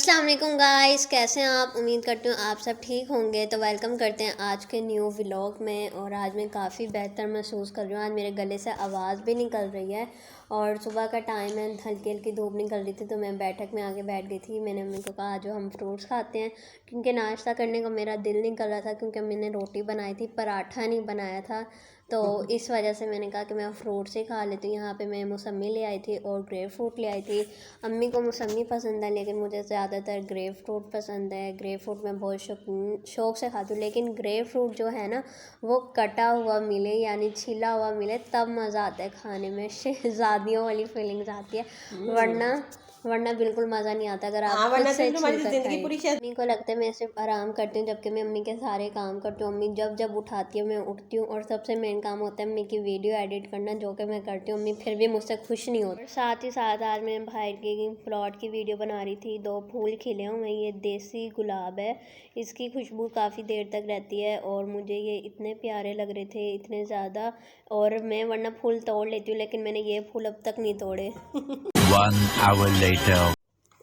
अस्सलाम वालेकुम गाइस, कैसे हैं आप। उम्मीद करती हूँ आप सब ठीक होंगे। तो वेलकम करते हैं आज के न्यू व्लॉग में। और आज मैं काफ़ी बेहतर महसूस कर रही हूँ। आज मेरे गले से आवाज़ भी निकल रही है और सुबह का टाइम है, हल्की हल्की धूप निकल रही थी तो मैं बैठक में आके बैठ गई थी। मैंने अम्मी को कहा जो हम फ्रूट्स खाते हैं, क्योंकि नाश्ता करने का मेरा दिल नहीं कर रहा था, क्योंकि अम्मी ने रोटी बनाई थी, पराठा नहीं बनाया था। तो इस वजह से मैंने कहा कि मैं फ्रूट्स ही खा लेती हूँ। यहाँ पे मैं मौसमी ले आई थी और ग्रेप फ्रूट ले आई थी। अम्मी को मौसमी पसंद है लेकिन मुझे ज़्यादातर ग्रेप फ्रूट पसंद है। ग्रेप फ्रूट मैं बहुत शौक से खाती हूँ, लेकिन ग्रेप फ्रूट जो है ना वो कटा हुआ मिले, यानी छिला हुआ मिले, तब मज़ा आता है खाने में। शहजादियों वाली फीलिंग्स आती है, वरना वरना बिल्कुल मज़ा नहीं आता अगर आप खुद से छील कर खाएं। अम्मी को लगता है मैं सिर्फ आराम करती हूँ, जबकि मैं अम्मी के सारे काम करती हूँ। अम्मी जब जब उठाती है मैं उठती हूँ और सबसे मेन काम होता है अम्मी की वीडियो एडिट करना, जो कि मैं करती हूँ। अम्मी फिर भी मुझसे खुश नहीं होती। साथ ही साथ आज मैं भाई की प्लॉट की वीडियो बना रही थी। 2 फूल खिले हुए, ये देसी गुलाब है, इसकी खुशबू काफ़ी देर तक रहती है और मुझे ये इतने प्यारे लग रहे थे, इतने ज़्यादा। और मैं वरना फूल तोड़ लेती हूँ, लेकिन मैंने ये फूल अब तक नहीं तोड़े। 1 hour later.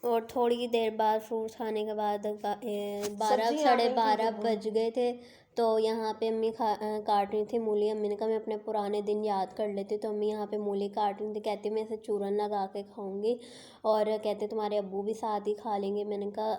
और थोड़ी देर बाद फ्रूट्स खाने के बाद 12 साढ़े 12 बज गए थे। तो यहाँ पे अम्मी काट रही थी मूली। अम्मी ने कहा मैं अपने पुराने दिन याद कर लेती, तो अम्मी यहाँ पे मूली काट रही थी। कहती मैं इसे चूरन लगा के खाऊंगी, और कहते तुम्हारे अब्बू भी साथ ही खा लेंगे। मैंने कहा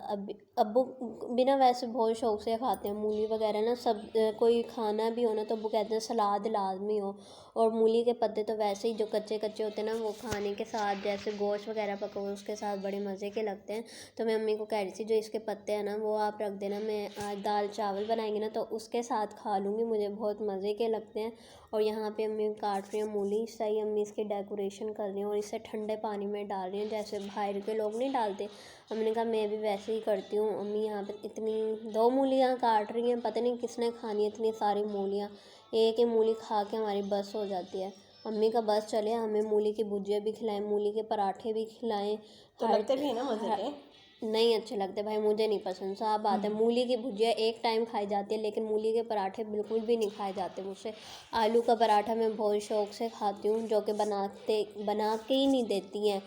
अब्बू बिना वैसे बहुत शौक से खाते हैं मूली वगैरह ना। सब कोई खाना भी हो ना तो अब्बू कहते हैं सलाद लाजमी हो। और मूली के पत्ते तो वैसे ही जो कच्चे कच्चे होते हैं ना, वो खाने के साथ जैसे गोश्त वगैरह पका हुआ उसके साथ बड़े मज़े के लगते हैं। तो मैं अम्मी को कह रही थी जो इसके पत्ते हैं ना वो आप रख देना, मैं आज दाल चावल बनाएंगे ना तो उसके साथ खा लूँगी, मुझे बहुत मज़े के लगते हैं। और यहाँ पे अम्मी काट रही हैं मूली, सही अम्मी इसकी डेकोरेशन कर रही हैं और इसे ठंडे पानी में डाल रही हैं, जैसे बाहर के लोग नहीं डालते। अम्मी ने कहा मैं भी वैसे ही करती हूँ। अम्मी यहाँ पे इतनी 2 मूलियाँ काट रही हैं, पता नहीं किसने खानी है इतनी सारी मूलियाँ। एक ही मूली खा के हमारी बस हो जाती है। अम्मी का बस चले, हमें मूली की भुजिया भी खिलाएं, मूली के पराठे भी खिलाएं। तो लगते भी है ना मजे के। नहीं अच्छे लगते भाई, मुझे नहीं पसंद। साफ बात है, मूली की भुजिया एक टाइम खाई जाती है, लेकिन मूली के पराठे बिल्कुल भी नहीं खाए जाते मुझसे। आलू का पराठा मैं बहुत शौक से खाती हूँ, जो कि बना के ही नहीं देती हैं,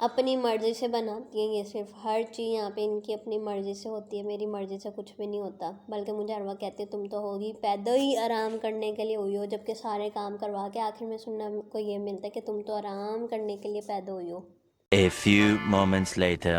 अपनी मर्ज़ी से बनाती हैं। ये सिर्फ हर चीज़ यहाँ पे इनकी अपनी मर्ज़ी से होती है, मेरी मर्ज़ी से कुछ भी नहीं होता। बल्कि मुझे हर वक्त कहती है तुम तो होगी पैदा ही आराम करने के लिए हुई हो, जबकि सारे काम करवा के आखिर में सुनने को ये मिलता है कि तुम तो आराम करने के लिए पैदा हुई हो। A few moments later.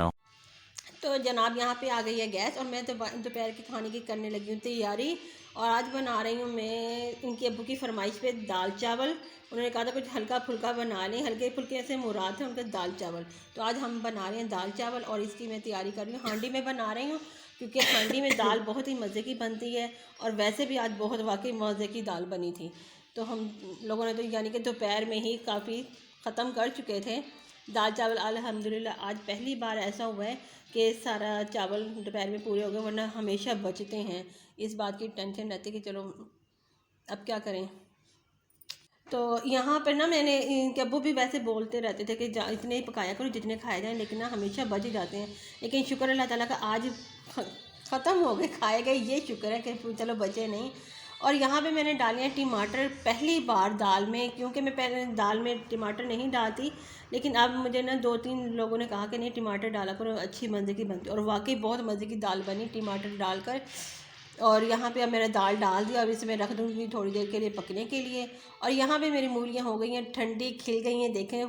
तो जनाब यहाँ पे आ गई है गैस और मैं तो दोपहर के खाने की करने लगी हूँ तैयारी। और आज बना रही हूँ मैं इनकी अब्बू की फरमाइश पे दाल चावल। उन्होंने कहा था कुछ हल्का फुल्का बना लें, हल्के फुल्के से मुराद है उनका दाल चावल। तो आज हम बना रहे हैं दाल चावल और इसकी मैं तैयारी कर रही हूँ। हांडी में बना रही हूँ क्योंकि हांडी में दाल बहुत ही मज़े की बनती है और वैसे भी आज बहुत वाकई मज़े की दाल बनी थी। तो हम लोगों ने तो यानी कि दोपहर में ही काफ़ी ख़त्म कर चुके थे दाल चावल। अल्हम्दुलिल्लाह आज पहली बार ऐसा हुआ है कि सारा चावल दोपहर में पूरे हो गए, वरना हमेशा बचते हैं। इस बात की टेंशन रहती है कि चलो अब क्या करें। तो यहाँ पर ना मैंने इनके अब्बू भी वैसे बोलते रहते थे कि इतने ही पकाया करो जितने खाए जाएँ, लेकिन ना हमेशा बच ही जाते हैं। लेकिन शुक्र अल्लाह ताला का आज ख़त्म हो गए, खाए गए, ये शुक्र है कि चलो बचे नहीं। और यहाँ पे मैंने डाले हैं टमाटर पहली बार दाल में, क्योंकि मैं पहले दाल में टमाटर नहीं डालती। लेकिन अब मुझे ना 2-3 लोगों ने कहा कि नहीं टमाटर डाला करो, अच्छी मज़े की बनती है। और वाकई बहुत मज़े की दाल बनी टमाटर डालकर। और यहाँ पे अब मैंने दाल डाल दिया, अब इसे मैं रख दूँगी थोड़ी देर के लिए पकने के लिए। और यहाँ पे मेरी मूलियाँ हो गई हैं ठंडी, खिल गई हैं, देखें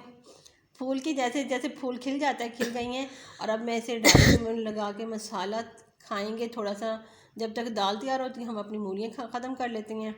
फूल की जैसे जैसे फूल खिल जाता है, खिल गई हैं। और अब मैं इसे डाल लगा के मसाला खाएंगे थोड़ा सा। जब तक दाल तैयार होती है हम अपनी मूलियाँ ख़त्म कर लेते हैं।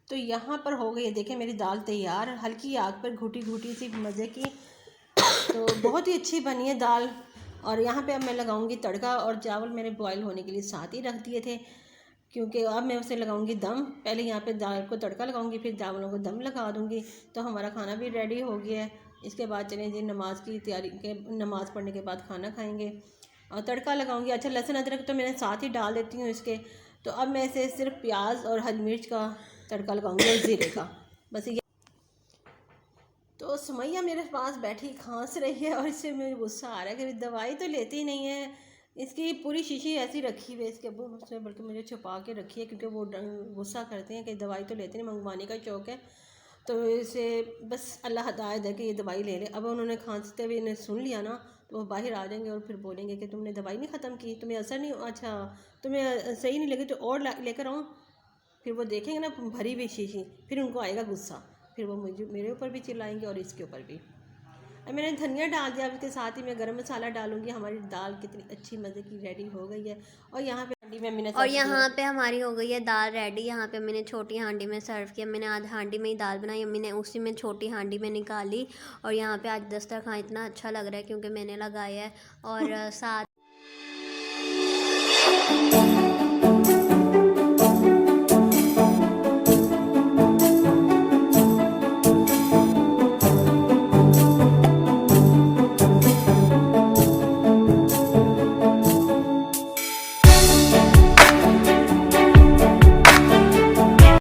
तो यहाँ पर हो गई है, देखें मेरी दाल तैयार, हल्की आग पर घुटी घुटी सी मज़े की। तो बहुत ही अच्छी बनी है दाल। और यहाँ पे अब मैं लगाऊंगी तड़का। और चावल मैंने बॉईल होने के लिए साथ ही रख दिए थे, क्योंकि अब मैं उसे लगाऊंगी दम। पहले यहाँ पे दाल को तड़का लगाऊंगी, फिर चावलों को दम लगा दूंगी। तो हमारा खाना भी रेडी हो गया है। इसके बाद चलें जी नमाज की तैयारी के, नमाज़ पढ़ने के बाद खाना खाएंगे और तड़का लगाऊंगी। अच्छा लहसुन अदरक तो मैंने साथ ही डाल देती हूँ इसके। तो अब मैं इसे सिर्फ प्याज और हरी मिर्च का तड़का लगाऊंगी और ज़ीरे का, बस ये। तो सुमैया मेरे पास बैठी खांस रही है और इससे मुझे गुस्सा आ रहा है कि दवाई तो लेती नहीं है। इसकी पूरी शीशी ऐसी रखी हुई है इसके अब्बू उसने, बल्कि मुझे छुपा के रखी है क्योंकि वो गुस्सा करते हैं कि दवाई तो लेते नहीं, मंगवाने का शौक़ है। तो इसे बस अल्लाह हिदायत है कि ये दवाई ले ले। अब उन्होंने खांसते हुए इन्हें सुन लिया ना तो वो बाहर आ जाएंगे और फिर बोलेंगे कि तुमने दवाई नहीं ख़त्म की, तुम्हें असर नहीं, अच्छा तुम्हें सही नहीं लगी तो और लेकर आऊँ। फिर वो देखेंगे ना भरी हुई शीशी, फिर उनको आएगा गुस्सा, फिर वो मुझे मेरे ऊपर भी चिल्लाएंगे और इसके ऊपर भी। अब मैंने धनिया डाल दिया, अब इसके साथ ही मैं गरम मसाला डालूंगी। हमारी दाल कितनी अच्छी मज़े की रेडी हो गई है। और यहाँ पे हांडी में मैंने और यहाँ पे हमारी हो गई है दाल रेडी। यहाँ पे अम्मी ने छोटी हांडी में सर्व किया। मैंने आज हांडी में ही दाल बनाई, अम्मी ने उसी में छोटी हांडी में निकाली। और यहाँ पे आज दस्तरखान इतना अच्छा लग रहा है क्योंकि मैंने लगाया है और साथ